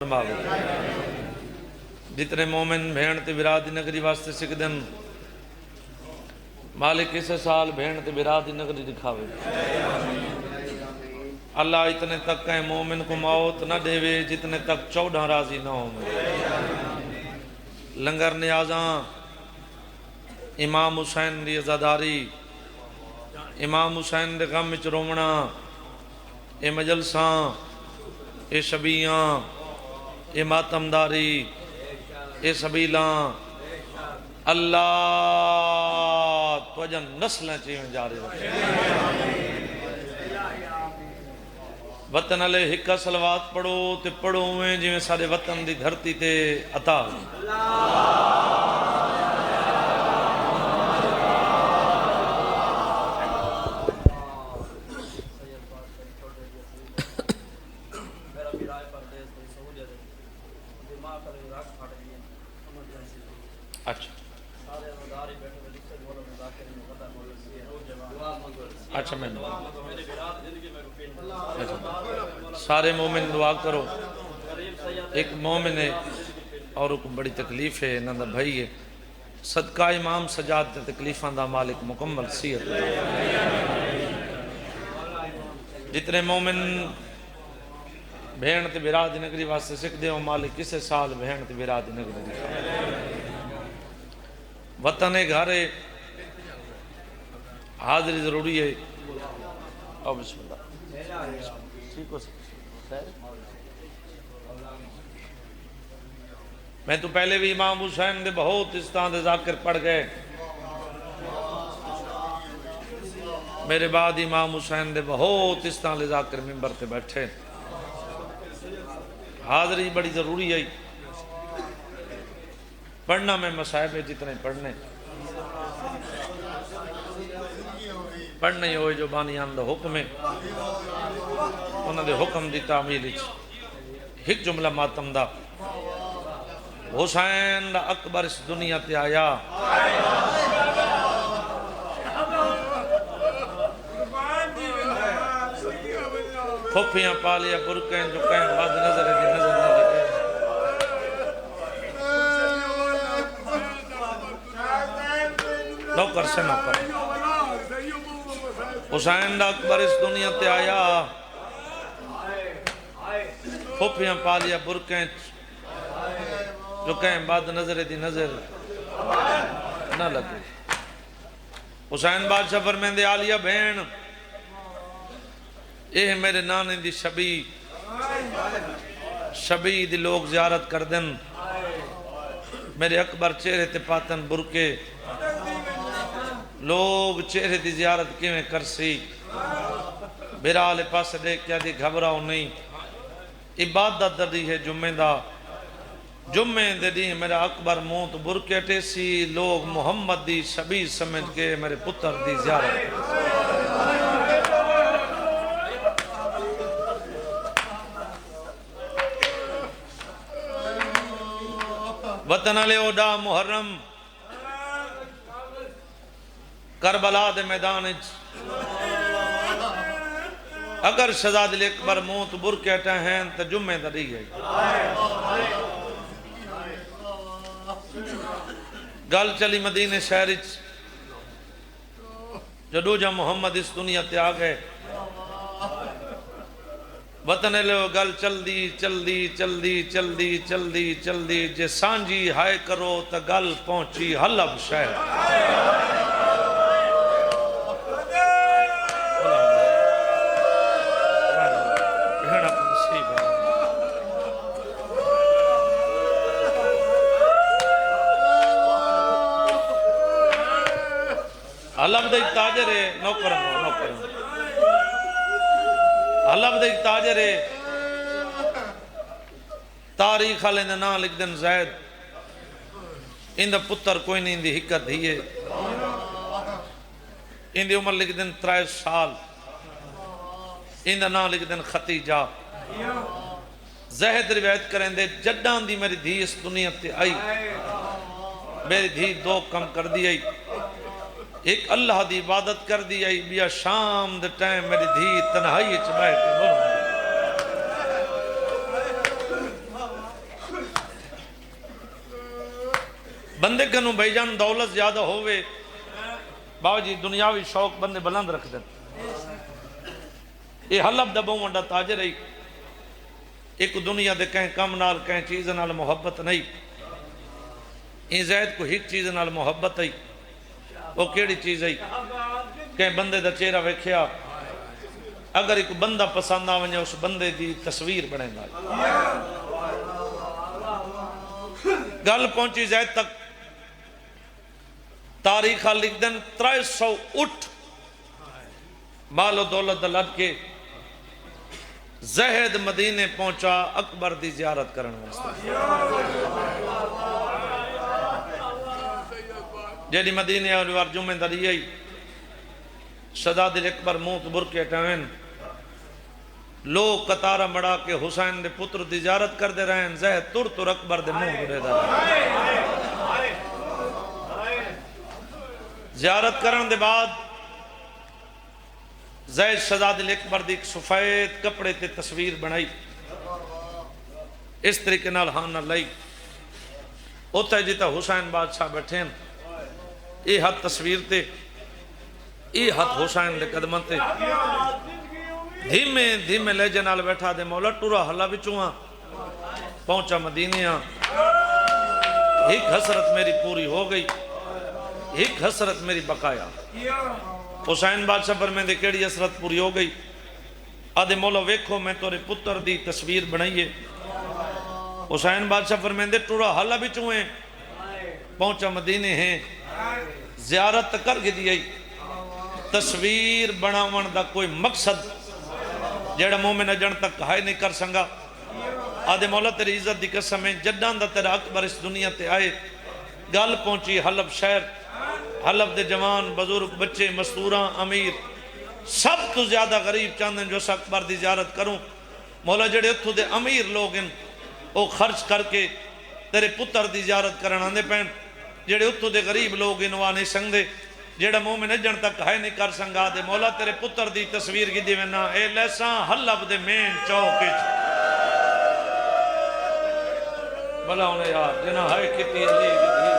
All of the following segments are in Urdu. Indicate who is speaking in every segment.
Speaker 1: فرماوے جتنے مومن بھیڑ تے برادی نگری واسطے سکدن مالک اس سال بھیڑ تے برادی نگری دکھاوے اللہ اتنے تک کہیں مومن کو موت نہ دے جتنے تک 14 راضی نہ ہوں لنگر نیازاں امام حسین دی عزاداری امام حسین دے غم وچ رومنا اے مجلساں اے شبیاں اے ماتمداری اے سبیلاں اللہ توجہ نسلیں چیئیں جاری رکھے وطن علیہ ہکا صلوات پڑھو تے پڑھو ہوئے جویں سارے وطن دی دھرتی تے عطا اچھا میں سارے مومن دعا کرو ایک مومن ہے اور کو بڑی تکلیف ہے نندہ بھائی ہے صدقہ امام سجاد تے تکلیفاں دا مالک مکمل صحت جتنے مومن بھیڑ تے برادی نگری واسطے سکھ دے ہو مالک کسے سال بھیڑ تے برادی نگری دکھا وطن گھر حاضری ضروری ہے اور بسم اللہ ٹھیک ہو سکتا میں تو پہلے بھی امام حسین دے بہت استان دے ذاکر پڑھ گئے میرے بعد امام حسین دے بہت استان دے ذاکر ممبر تے بیٹھے حاضری بڑی ضروری ہے پڑھنا میں مصائب ہے جتنے پڑھنے پڑھنے ہوئے جو بانیان دا حکم ہے انہوں دے حکم دی تعمیل ایک جملہ ماتم دا حسین دا اکبر اس دنیا تے آیا پھوپیاں پالیا برکیں جو کہیں بعد نظر دی نظر نہ لگے نوکر سے نوکر حسین دا اکبر اس دنیا تے آیا پھوپیاں پالیا برکیں جو کہیں بعد نظر دی نظر نہ لگے حسین بادشاہ فرمیندے آلیا بہن اے میرے نانے دی شبی دی لوگ زیارت کر دن میرے اکبر چہرے تے پاتن برکے لوگ چہرے دی زیارت کیویں کرسی برالے پاس دیکھ کیا دی گھبراؤ نہیں عبادت دی ہے جمعے دے دی میرا اکبر موت برکے ٹیسی لوگ محمد دی شبی سمجھ کے میرے پتر دی زیارت وطن علیہ اوڈا محرم کربلا دے میدان اگر شہزاد اکبر موت برکے ٹہین تو جمعے دری گئی گل چلی مدینہ شہر جدو جا محمد اس دنیا تے آگئے وطن لے گل چل دی جے سانجی ہائے کرو تا گل پہنچی حلب شہر حلب دے تاجر ہے نوکرم حلب دے تاجر ہے تاریخ آلے نے نا لکھ دن زید ان دا پتر کوئی نہیں ان دی حکت ہی ہے ان دی عمر لکھ دن 23 سال ان دا نا لکھ دن ختیجہ زہد روایت کریں دے جڈان دی میری دھی اس دنیا تے آئی میری دھی 2 کم کر دی آئی ایک اللہ دی عبادت کر دی آئی بیا شام دے ٹائم میری دھی تنہائی چبائے کے بولوں بندے کنوں بھائی جان دولت زیادہ ہوئے بابا جی دنیاوی شوق بندے بلند رکھ دیں. یہ حلب دا بہوں وڈا تاجر ہے. ایک دنیا دے کہیں کم نال کہیں چیز نال محبت نہیں. این زید کو ایک چیز نال محبت ہے. وہ کیڑی چیز ہے کہ بندے دا چہرہ ویکھیا اگر ایک بندہ پسند آویں اس بندے دی تصویر بنے گا. گل پہنچی زید تک تاریخ لکھ دن 300 اٹھ مال و دولت لڑ کے زہد مدینے پہنچا اکبر دی زیارت کرنے واسطے. جیڑی مدینے اور جمعہ دری آئی شہزاد اکبر منہ تو برکے ٹائن لوگ قطارہ مڑا کے حسین دے پتر دی زیارت کر دے رہے ہیں. زہد تر تر اکبر دے منہ برے دا زیارت کرن دے بعد زید شہزاد اکبر دی ایک سفید کپڑے تے تصویر بنائی اس طریقے نال ہاں نہ لائی. اوتا جیتا حسین بادشاہ بیٹھے ہیں یہ ہاتھ تصویر تے یہ ہاتھ حسین دے قدمہ تے دھیمے دھیمے لے جنال بیٹھا دے مولا ٹورا حلہ بچوہاں پہنچا مدینیاں. ایک حسرت میری پوری ہو گئی ایک حسرت میری بقایا. حسین بادشاہ پر میں دے کیڑی حسرت پوری ہو گئی. آدھے مولا ویکھو میں تورے پتر دی تصویر بنائیے. حسین بادشاہ پر میں دے ٹورا حلہ بچوہیں پہنچا مدینے ہیں زیارت کر کے دی. تصویر بناون دا کوئی مقصد جیڑا مومن اجن تک ہائے نہیں کر سنگا. آدھے مولا تیری عزت دی قسم ہے جدان دا تیرا اکبر اس دنیا تے آئے گل پہنچی حلب شہر. حلب دے جوان بزرگ بچے مستوراں امیر سب تو زیادہ غریب چاندیں جو اس اکبر دی زیارت کروں. مولا جڑے اتھو دے امیر لوگ ہیں وہ خرچ کر کے تیرے پتر دی زیارت کرن آنے پین. جڑے اتھو دے غریب لوگ ہیں وہ آنے سنگ دے جیڑا مومن اجن تک ہے نہیں کر سنگا. دے مولا تیرے پتر دی تصویر کی دیونا اے لیساں حلب دے مین چوکے بلا ہونے یار جنہ ہے کتی علی کی دی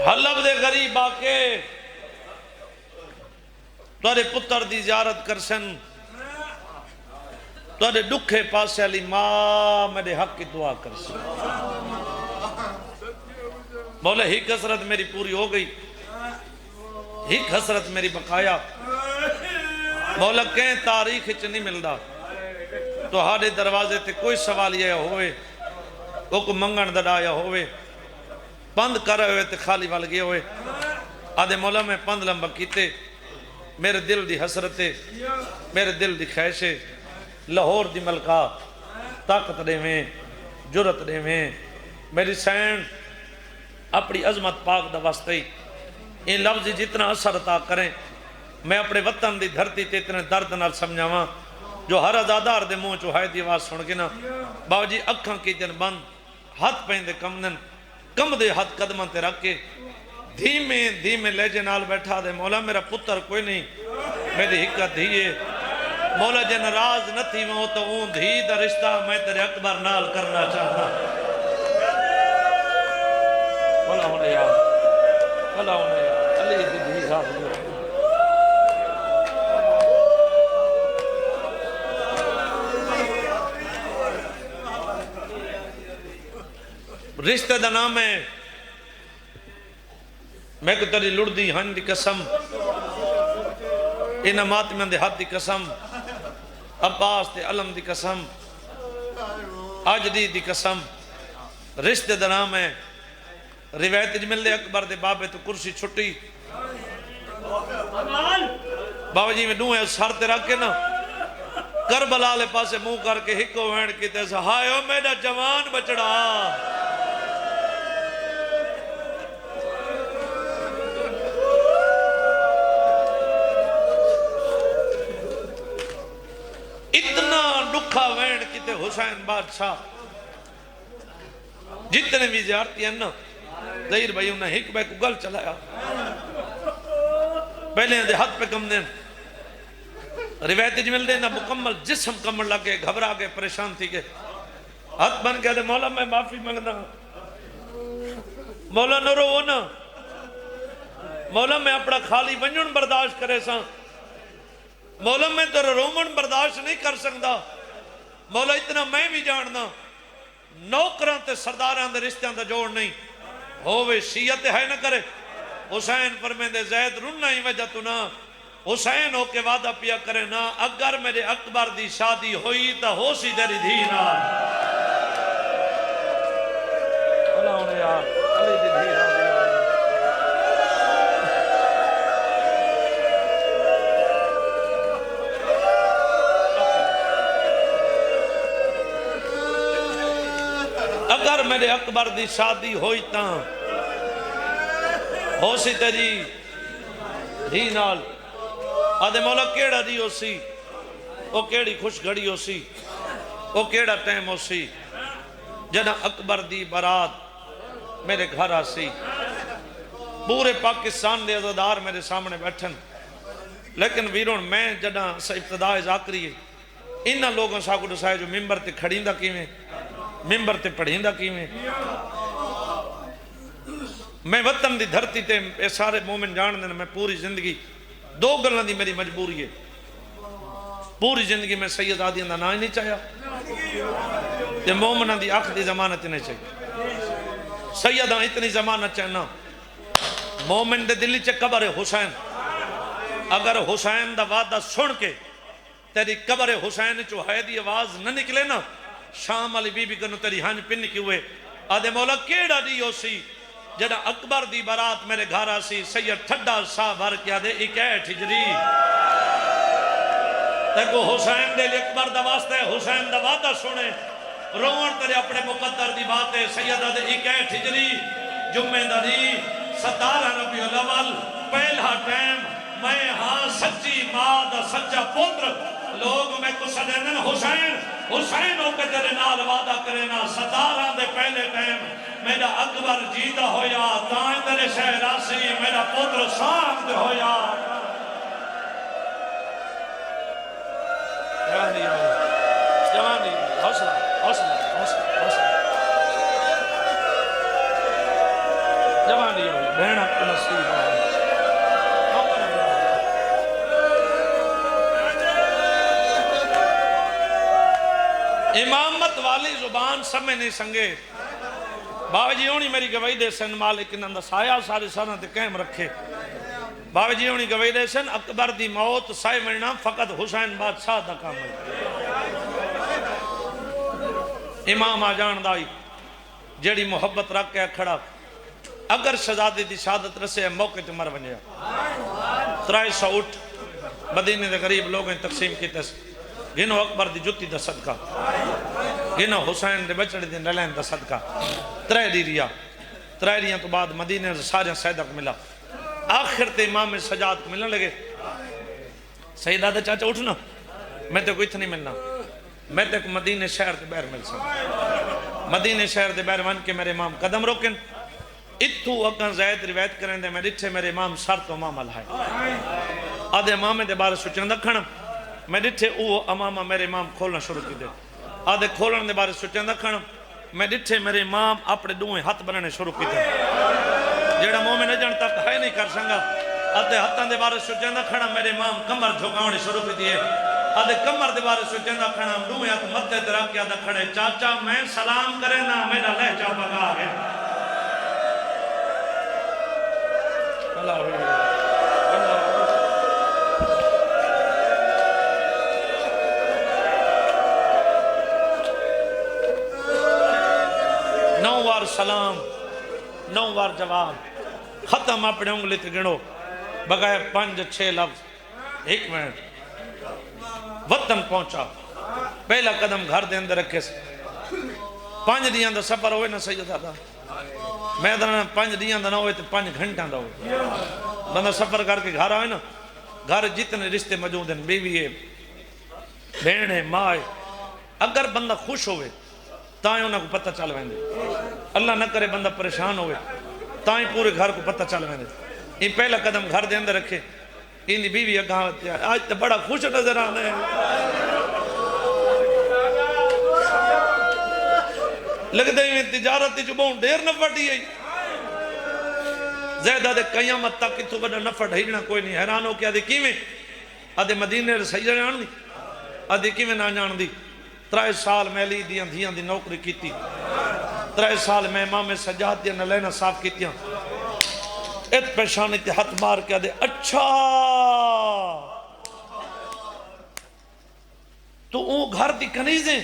Speaker 1: حلب دے غریب آکے تورے پتر دی زیارت کرسن تورے دکھے پاسے علی ماں میرے حق کی دعا کرسن. مولا ایک حسرت میری پوری ہو گئی ایک حسرت میری بقایا. مولا کہیں تاریخ اچھ نہیں ملدا تو ہارے دروازے تے کوئی سوال یہ ہوئے وہ کو منگن دڑایا ہوئے پند کر رہے ہوئے تے خالی وال گئے ہوئے. آدھے مولا میں پند لمبا کیتے میرے دل دی حسرتے میرے دل دی خیشے لاہور دی ملکہ طاقت دے میں جرت دے میں میری سین اپنی عظمت پاک دا واسطے ان لفظ جتنا اثر عطا کریں میں اپنے وطن دی دھرتی تے اتنے درد نال سمجھاواں جو ہر ازادار دے منہ چوہائے دی آواز سن کے نا باو جی اکھاں کی دن بند ہاتھ پہن دے کم دے ہاتھ قدمہ تے رکھ کے دھیمے دھیمے لہجے نال بیٹھا دے مولا میرا پتر کوئی نہیں میری حکت دھیئے مولا جے ناراض نہ تھی وہ تو اون دھی دا رشتہ میں تیرے اکبر نال کرنا چاہتا. مولا ہونے یار مولا ہونے یار علی دی دھی صاحب رشتہ دا نام ہے میں کو تری لڑ دی ہن دی قسم انہ ماتمیاں دے ہاتھ دی قسم عباس تے علم دی قسم آجدی دی قسم رشتہ دا نام ہے. روایت اجمل دے اکبر دے بابے تو کرسی چھٹی بابا جی میں ڈوئے سر تے رکھ کے نا کربلا لے پاسے منہ کر کے ہکو وینڈ کی تیسا ہائے او میرا جوان بچڑا اتنا دکھا وینڈ کی تے حسین بادشاہ جتنے بھی زیارتی ہیں نا ظہیر بھائی انہیں ہک بے کو گل چلایا پہلے دے ہاتھ پہ کم دیں روایت جی مل دے نا مکمل جسم کمل لگے گھبرا کے پریشان تھی کہ ہاتھ بن کے دے مولا میں معافی منگنا مولا نہ رو نا مولا میں اپنا خالی ونجن برداشت کرے سا مولا میں تیرا رومن برداشت نہیں کر سکتا مولا اتنا میں بھی جاننا نوکران تے سرداران دے رشتیاں دا جوڑ نہیں ہووے شیعت ہے نہ کرے حسین فرمین دے زید رننا ہی وجہ تو نہ حسین ہو کے وعدہ پیا کرے نا اگر میرے اکبر دی شادی ہوئی تا ہو سی تیری دھی نا اللہ انہیں یار علی دی دھی نا اگر میرے اکبر دی شادی ہوئی تا ہو سی تیری دھی نال آدھے مولا کیڑا دی ہو سی او کیڑی خوش گھڑی ہو سی او کیڑا ٹائم ہو سی جنہ اکبر دی برات میرے گھر آسی پورے پاکستان دے عزادار میرے سامنے بیٹھن لیکن ویرون میں جنہ ابتداء ذاکری ہے انہا لوگوں سا کو دسائے جو ممبر تے کھڑیں دا کیویں ممبر تے پڑھیں دا کیویں میں وطن دی دھرتی تے اے سارے مومن جان دینا میں پوری زندگی دو گلن دی میری مجبوری ہے پوری زندگی میں سید آدیاں دا نا ہی نہیں چاہیا تے مومنہ دی آخر دی زمانت نہیں چاہیے سیدہ اتنی زمانت چاہنا مومن دے دلی چے قبر حسین اگر حسین دا وعدہ سن کے تیری قبر حسین چو ہے دی آواز نہ نکلے نا شام علی بی بی کنو تیری ہنج پن کی ہوئے آدھے مولا کیڑا دی ہو سی جڑا اکبر دی برات میرے گھر آسی سید ٹھڈا سا بھر کیا دے 61 ہجری تیکو حسین دے لئے اکبر دا واسطہ ہے حسین دا وعدہ سنے روان تیرے اپنے مقدر دی بات ہے سیدہ دے 61 ہجری جمعہ دا دی 17 ربیع الاول پہلا ٹائم میں ہاں سچی ماں دا سچا پتر لوگ میں کو سدینن حسین ہو کے تیرے نال وعدہ کرے نا 17 دے پہلے ٹائم میرا اکبر جیدہ ہویا تائیں تیرے شہر آسی میرا پتر ساکھ دے ہویا جوانی حوصلہ حوصلہ حوصلہ جوانی ہوئی بہنہ کو نصیب ہے امامت والی زبان سمیں نہیں سنگے بابا جی ہونی میری گواہی دے سن مالک نندہ سایہ سارے سارے تے قائم رکھے بابا جی ہونی گواہی دے سن اکبر دی موت سائے مرنا فقط حسین بادشاہ دا کام ہے امام آجان دائی جیڑی محبت رکھ کے کھڑا اگر شہزادی دی شہادت رسے موقع تے مر بنیا 300 اٹھ مدینے دے غریب لوگوں تقسیم کی تس گنو اکبر دی جتی دا صدقہ گنو حسین دے بچڑے دے نلین دا صدقہ 3 ریاں تو بعد مدینے سے سارے سیدہ کو ملا آخر تے امام سجاد کو ملنے لگے سیدہ دے چاچا اٹھنا میں تے کوئی تھا نہیں ملنا میں تے کو مدینے شہر دے بیر مل سکتا مدینے شہر دے بیر ون کے میرے امام قدم روکن اتھو اکن زید روایت کریں دے میں ڈٹھے میرے امام سر تو امام الہائے آدھے امام دے بارے سوچن دکھنا میں ڈٹھے او امامہ میرے امام کھولنا شروع کی دے آدھے کھولن دے بارے سوچن دکھنا میں ڈٹھے میرے امام اپنے دوئیں ہاتھ بنانے شروع کی دے جیڑا مومن اجن تک ہے نہیں کر سنگا آدھے ہاتھاں دے بارے سوچن دکھنا میرے امام کمر جھکاؤنے شروع کی دیئے آدھے کمر دے بارے سوچن دکھنا دوئیں ہاتھ مدد دے رکھ کے آدھے کھڑے چاچا میں سلام کرے نا میرا لہجہ بگا ہے اللہ ہوئے نووار سلام نووار جواب ختم اپنے انگلی تے گنو بغیر 5-6 لفظ 1 منٹ وطن پہنچا پہلا قدم گھر دے اندر رکھے سے 5 دیاں دا سفر ہوئے نا سیدہ دا میں دانا 5 دیاں دا نہ ہوئے تے 5 گھنٹاں دا ہوئے بندہ سفر کر کے گھر آئے نا گھر جتنے رشتے موجود ہیں بیوی ہے بہن ہے ماں ہے اگر بندہ خوش ہوئے تائیں انہاں کو پتہ چل ویندے اللہ نہ کرے بندہ پریشان ہوئے تائیں پورے گھر کو پتہ چل ویندے یہ پہلا قدم گھر دے اندر رکھے ان دی بیوی اگاں آج تو بڑا خوش نظر آنا ہے لگتا ہے تجارت جو بہن دیر نفع ڈی ہے زیدہ دے قیامت تک اتھو بڑا نفع ڈھیڑنا کوئی نہیں حیران ہو کیا دے کیویں آدھے مدینے رسائی جان دی آدھے کیویں نہ جان دی 3 سال میں لی دیاں دھیاں دی نوکری کیتی 3 سال میں امام سجاد دیاں نلینا صاف کیتیاں ات پیشانی تے ہاتھ مار کے آدھے اچھا تو وہ گھر دی کنیزیں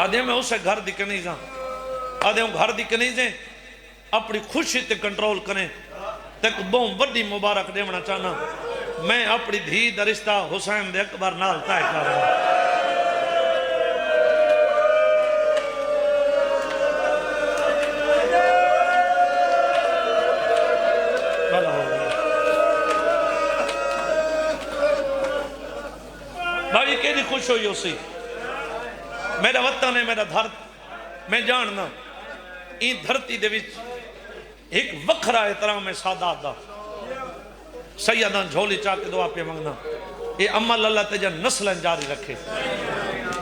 Speaker 1: آدھے میں اسے گھر دی کنیزاں آدھے وہ گھر دی کنیزیں اپنی خوشی تے کنٹرول کریں تک بہن بڑی مبارک دیونا چاہنا میں اپنی دھی دا رشتہ حسین دے اکبر نال تائے کر رہا بھائی کیلی خوش ہوئی اسی میرا وطن ہے میرا دھرت میں جاننا این دھرتی دے وچ ایک وکھرا احترام ہے سادات دا سیدان جھولی چاہ کے دعا پہ منگنا یہ عمل اللہ تجھا نسلیں جاری رکھے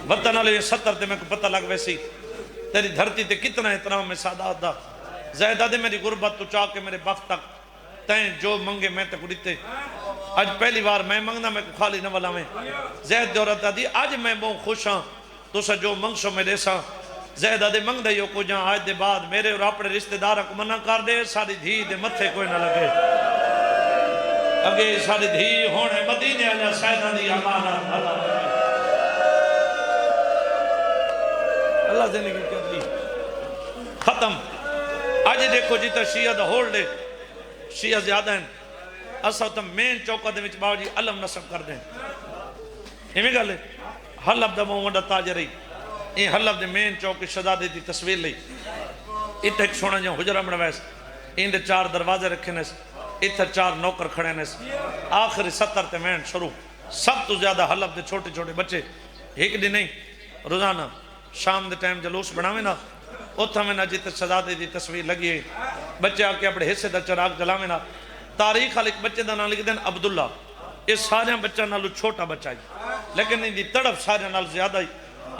Speaker 1: وطن علیہ 70 تے میں کو پتہ لگ ویسی تیری دھرتی تے کتنا احترام ہے سادات دا زیدہ دے میری غربت تو چاہ کے میرے وقت تک تین جو منگے میں تک اڑیتے آج پہلی بار میں منگنا میں کو خالی نہ والا میں زید دورت دی آج میں بہت خوش ہاں تو سا جو منگ سو میں دے سا زیدہ دے منگ دے یو کو جہاں آج دے بعد میرے اور اپنے رشتہ دارہ کو منع کر دے ساری دھی دے متھے کوئی نہ لگے اگے ساری دھی ہونے مدینے آجا سیدہ دی امانت اللہ زندگی کر لی ختم آج دیکھو جیتا شیعہ دا ہول دے شیعہ زیادہ ہیں اسا تو مین چوکہ دے وچ باو جی علم نصب کر دیں ہمیں گا لے حلب دا مومنڈا تاج رہی این حلب دے مین چوکہ شہزادے دی تصویر لئی اتھا ایک سونا جہاں حجرہ بنا ویس این دے 4 دروازے رکھے نیس اتھا 4 نوکر کھڑے نیس آخری 70 تے مین شروع سب تو زیادہ حلب دے چھوٹے چھوٹے بچے ایک دی نہیں روزانہ شام دے ٹائم جلوس بناویں نا اتھا میں نا جیتے شہزادے دی تصویر لگی ہے بچے آکے اپنے حصے دا چراغ جلاویں نا تاریخ حال ایک بچے دا نا لکھ دیں عبداللہ اس سارے بچہ نالو چھوٹا بچہ ہی لیکن ان دی تڑپ سارے نال زیادہ ہی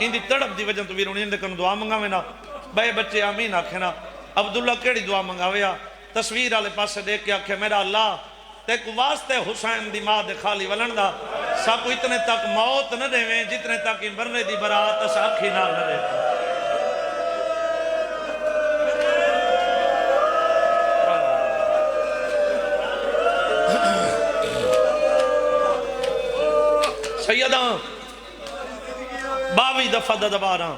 Speaker 1: ان دی تڑپ دی وجہ تو ویرون ان دے کنو دعا منگاویں نا بے بچے آمین آکھے نا عبداللہ کیڑی دعا منگاویں تصویر آلے پاس سے دیکھ کے آکھے میرا اللہ تیک واسطے حسین دی ماں دے خالی ولن دا ساکو اتنے تک موت نہ دے جتنے تک ان برنے دی برات ساکھی نال نہ دے سیداں 22 دفعہ دا دباراں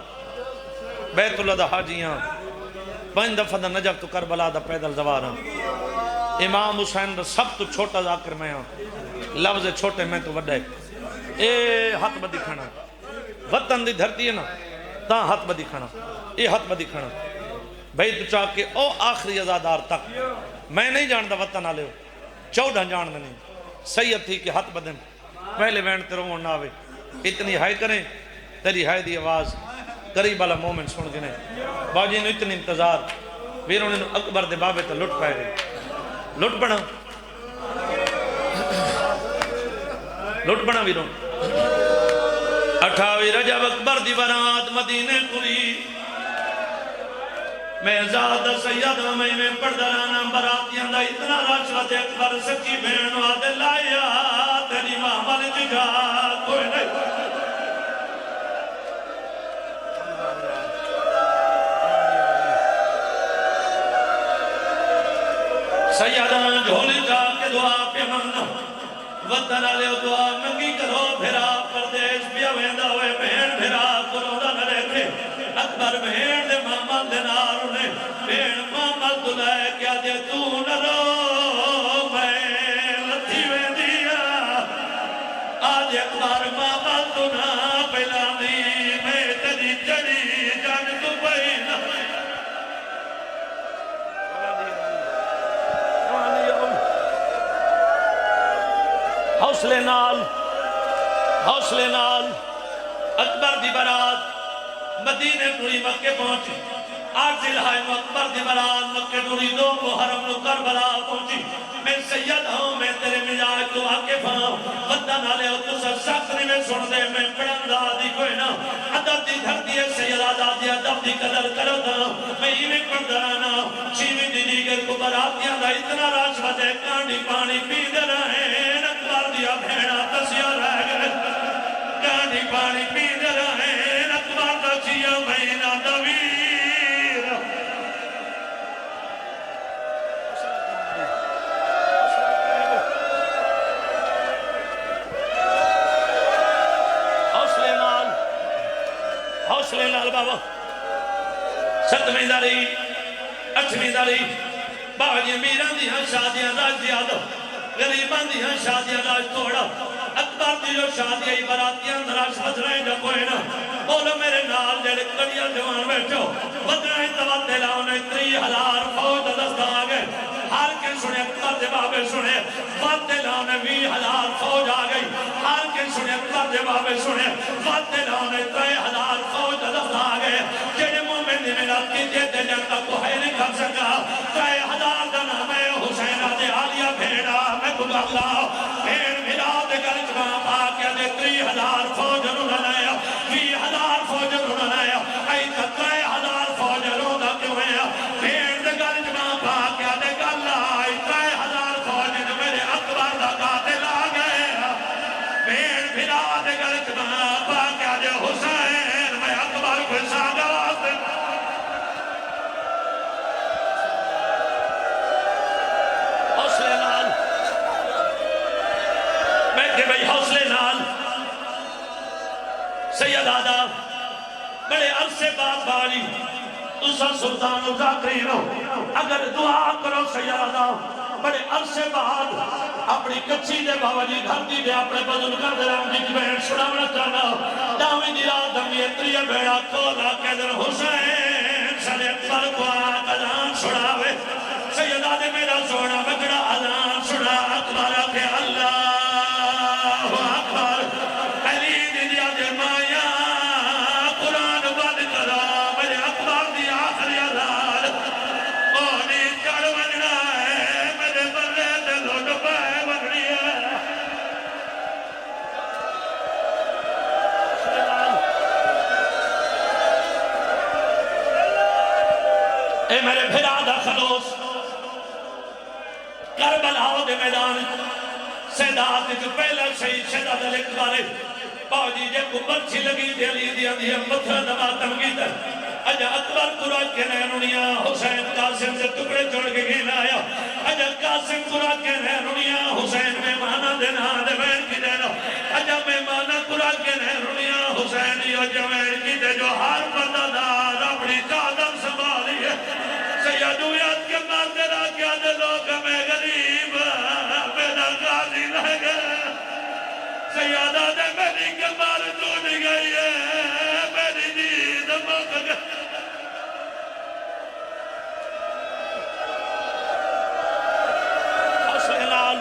Speaker 1: بیت اللہ دا حاجیاں 5 دفعہ دا نجف تو کربلا دا پیدل زواراں امام حسین دا سب تو چھوٹا ذاکر میں ہاں لفظ چھوٹے میں تو وڈے اے ہاتھ بدی کھانا وطن دی دھرتی ہے نا تاں ہاتھ بدی کھانا اے ہاتھ بدی کھانا بھئی تو چاہ کے او آخری ازادار تک میں نہیں جاندہ وطن آلے ہو 14 جاندہ نہیں سید تھی کہ ہاتھ بدن پہلے وین تیروں نہ آوے اتنی ہائی کریں تیری ہائی دی آواز قریب والا مومن سن گنے باجی نے اتنی انتظار ویروں نے اکبر دے بابے تا لٹ پائے گئے لٹ بنا لٹ بنا ویروں 28 رجب اکبر دی برات مدینے کوئی میں زیادہ سیدہ میں پردرانا براتیاں دا اتنا راشوت اکبر سچی بین وعدے لایا تیری محمل جگہ کوئی نہیں سیدہ جھولی جا کے دعا پہ منگنا وطن علیہ دعا منگی کرو بھیرا پردیش پیا ویندہ ہوئے بہن بھیرا کروڑا نہ رکھے اکبر بہن دے محمل دے نارو نے بہن محمل دلائے کیا دے تو نہ رو میں لتھی ویندیا آج اکبر محمل تو نہ پہلا نہیں میں تیری چڑی جان تو بہن حوصلے نال اکبر دی برات مدینے ٹوری مکے پہنچی آج الہائم اکبر دی برات مکے ٹوری 2 محرم نو کربلا پہنچی میں سید ہوں میں سن دے میں پڑھن دا دی کوئی نہ ادب دی دھرتی ہے سیدہ دادی ادب دی قدر کرو دا میں ہی پڑھ درانا چیوی دی دیگر کو براتیاں دا اتنا راش وجہ کانڈی پانی پی دے رہے اکبر دیا بھیڑا تسیا رہ گئے کانڈی پانی پی دے رہے اکبر تسیا مہینہ دویر حوصلے نال بابا ستویں داری اٹھویں داری بابا جی امیران دی ہاں شادیاں راج دیادو غریبان دی ہاں شادیاں راج توڑا اکبر دی جو شادیاں براتیاں دراش بجرائیں جا کوئی نا بولو میرے نال جڑے کڑیاں جوان بیٹھو بجرائیں تبادے لاؤنے 30,000 فوج دستا آگے ہر کے سنے اکبر دے بابے سنے بادے لاؤنے 20,000 فوج آگئی ہر کے سنے اکبر دے بابے سنے بادے لاؤنے 3,000 فوج دستا آگے جڑے مومن دی ملاد کی دیتے جانتا کو ہے نہیں کر سکا 3,000 دا نام ہے حسین آدھے آلیا بھیڑا میں کو بغلا بھیڑ ملاد گل جمع پاکیا دے 3,000 فوج انہوں نے لیا 20,000 فوج انہوں نے لیا ای تا 3,000 فوج انہوں نے کیوں ہے بھیڑ دے گل جمع پاکیا دے گل آئی 3,000 فوج نے میرے اکبر دا قاتل آ گئے بھیڑ ملاد گل جمع پاکیا دے حسین میں اکبر کو ساگا واسطے حوصلے نال بیٹھے بھئی حوصلے نال سید آدھا بڑے عرصے بعد باری تُسا سلطان الزاکرین ہو اگر دعا کرو سید آدھا بڑے عرصے بعد اپنی کچھی دے بابا جی گھر دی دے اپنے بزرگاں دے رام جی کی بہن سڑاونا چاہنا داویں دی رات ہمی اتری بیڑا کھولا کہ در حسین سڑے اکبر کو آقا جان سڑاوے سید آدھے میرا سونا بکڑا اذان سنا اکبر کے اللہ اکبر علی دیا دے مایا قرآن بند کرا میرے اکبر دی آخری اذان اونی چڑھ بننا ہے میرے بلے دے لوٹ پائے بننی ہے اے میرے بھرا دا خلوص کربلا دے میدان سیدات جو پہلا شہید شہدہ دلک بارے باوجی جے کو برچی لگی دے علی دیا دیا پتھر نماتم کی در اجا اکبر قرآن کے نینونیا حسین قاسم سے ٹکڑے چھوڑ کے گھینا آیا اجا قاسم قرآن کے نینونیا حسین مہمانہ دینا دے بین کی دینا اجا مہمانہ قرآن کے نینونیا حسین یہ جوین کی دے جو ہر بندہ دار اپنی قادم سنبھالی ہے سیدویت کے مردے را کیا دے لوگ میں غریب میرا غازی رہ گئے سیادہ دے میری کمال ٹوٹ گئی ہے میری دید مک گئی حسین لال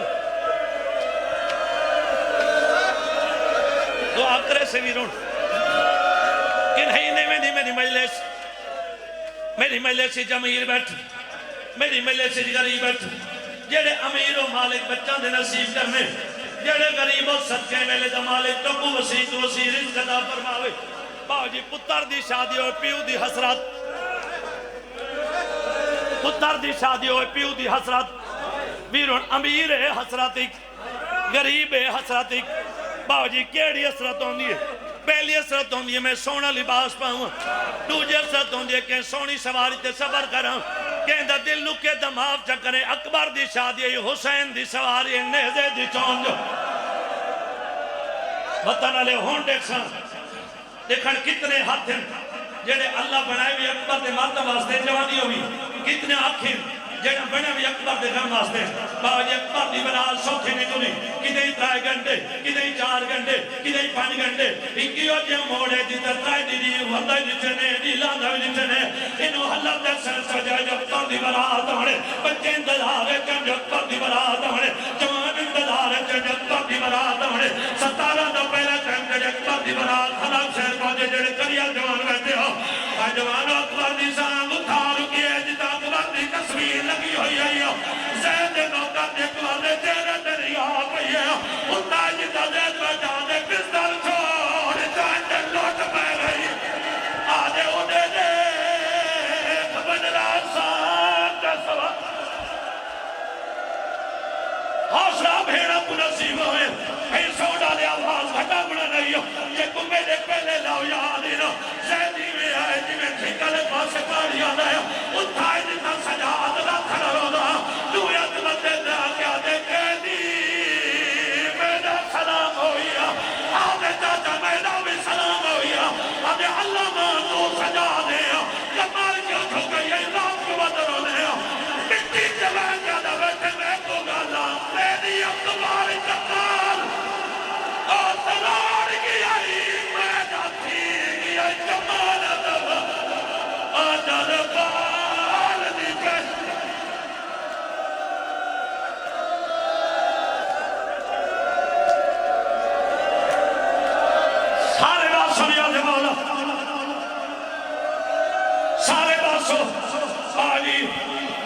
Speaker 1: دعا کرے سے ویرون کہ نہیں میری مجلس جمعیر بیٹھ میری مجلس غریب بیٹھ جڑے امیر و مالک بچہ دے نصیب کرنے جڑے غریب و صدقے میلے دا مالک تو کو وسیع تو وسیع رزق عطا فرماوے باو جی پتر دی شادی ہوئے پیو دی حسرت پتر دی شادی ہوئے پیو دی حسرت ویرون امیر ہے حسرتک غریب ہے حسرتک باو جی کیڑی حسرت ہوندی ہے پہلی حسرت ہوندی ہے میں سونا لباس پاؤں دوجہ حسرت ہوندی ہے کہ سونی سواری تے صبر کروں کہ اندہ دل نکے دماغ چکرے اکبر دی شادی ہے حسین دی سواری نیزے دی چونج وطن علیہ ہون دیکھن کتنے ہاتھ ہیں جنہیں اللہ بنائے بھی اکبر دے مردہ واسطے جوانی ہوئی کتنے آنکھیں جنہیں بنے بھی اکبر دے غم واسطے بابا جی اکبر دی بنا سوکھے نکلی کدھیں 3 گھنٹے کدھیں 4 گھنٹے کدھیں 5 گھنٹے انکیوں جے موڑے جیتا 3 دی وردہ جتنے نیلان دھوی جتنے انہوں حلب دے سر سجائے جو اکبر دی برات ہونے بچے انتظار ہے چند جو اکبر دی برات ہونے جوان انتظار ہے چند جو اکبر دی برات ہونے 17 دا پہلا ٹائم جو اکبر دی برات حلب شہر پاجے جڑے کریال جوان بیٹھے ہو جوانوں اکبر دی سانگ اٹھا رکیے جتا اکبر دی تصویر لگی ہوئی ہے زید موقع دیکھ والے تیرے دریا پہ ہے اتنا جتا زید بچا دے پستل چھوڑ حوصلہ بھیڑا کو نصیب ہوئے پھر سو ڈالے آواز گھٹا بنا نہیں ہو یہ کمبے دے پہلے لاؤ یاد ہی نہ زیدی میں آئے جی میں ٹھیکالے پاسے پاڑی یاد ہے اتھائے جتنا سجاد نہ کھڑا رو دا دویا دلتے دے آکیا دے قیدی میرا سلام ہویا آدھے چاچا میرا بھی سلام ہویا آدھے اللہ ماں تو سجا دے کمال کے اٹھو گئی یہ رات کو بدر ہونے مٹی جلائے کیا دا بیٹھے میں کو گالا میری اب تمہاری کمال اور تلار کی آئی میں جاتی کی آئی کمال دبا آجر بال دی کش سارے باسو یا دے مولا سارے باسو آلی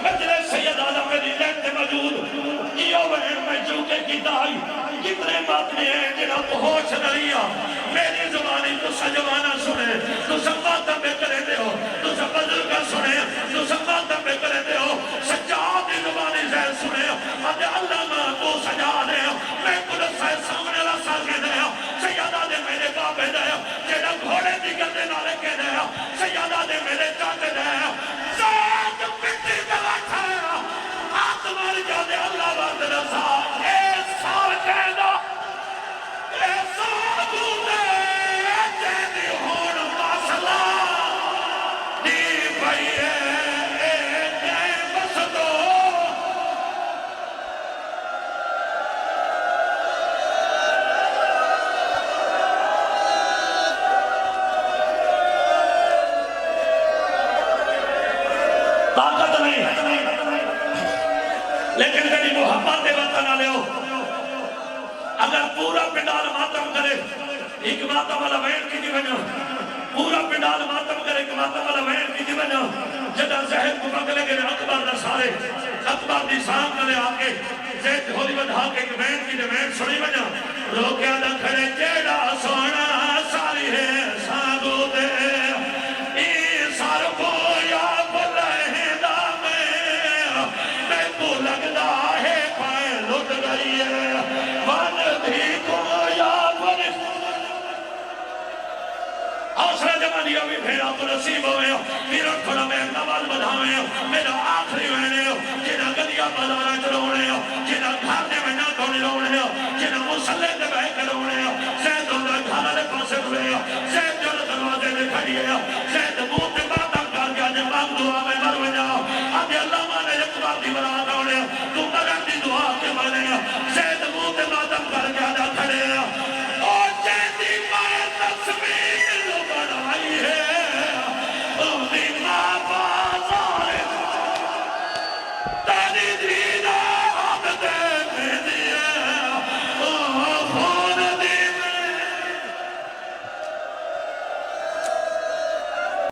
Speaker 1: مجلس سید آدم میری لیتے موجود یہ وہن میں چوکے کی دائی کتنے باتیں ہیں جنہاں کو ہوش نریا میری زبانی تو سجوانا سنے تو سب باتیں بے کرے دے ہو تو سب بزرگا سنے تو سب باتیں بے کرے دے ہو سجادی زبانی سے سنے آدھے اللہ ماں تو سجا دے ہو میں قدس سے سامنے رسا کے دے ہو سیادہ دے میرے بابے دے ہو جنہاں گھوڑے دیگر دے نالے کے دے ہو سیادہ دے میرے چاچے دے ہو ساتھ پٹی دلا کھایا ہاتھ مار جا دے اللہ بات رسا اے سار کہنا اے سار بودے جیدی ہون مسئلہ دی بھئیے اے جائے بس دو طاقت نہیں لیکن تیری محبت وطن آلے ہو اگر پورا پنڈال ماتم کرے ایک ماتم والا وین کی دی بنا پورا پنڈال ماتم کرے ایک ماتم والا وین کی دی بنا جدہ زہر کو پکلے گئے اکبر نہ سارے اکبر دی سام کرے آکے زید ہولی بدھا کے ایک وین کی دی وین سنی بنا روکیا نہ کھڑے جیڑا سونا ساری ہے ساگو دے ای سار کو یا بلہ دا میں کو لگدا ہے پائے لٹ گئی ہے ون بھی کو یا ون حوصلہ جمعنی ابھی بھیڑا تو نصیب ہوئے ہو میرا تھوڑا میں نواز بدھاوئے ہو میرا آخری وینے ہو جنہ گدیا بازارہ چلونے ہو جنہ گھارنے میں نہ دھونے رونے ہو جنہ مسلح دے بہ کے رونے ہو زید ہوندہ گھارہ دے پاسے ہوئے ہو زید جو دروازے دے کھڑیے ہو زید منہ تے باتاں کر گیا جب مانگ دعا میں مر وجا آدھے اللہ مانے ایک بات دی برا رونے ہو تو مرن دی دعا کے بنے ہو زید منہ تے باتاں کر گیا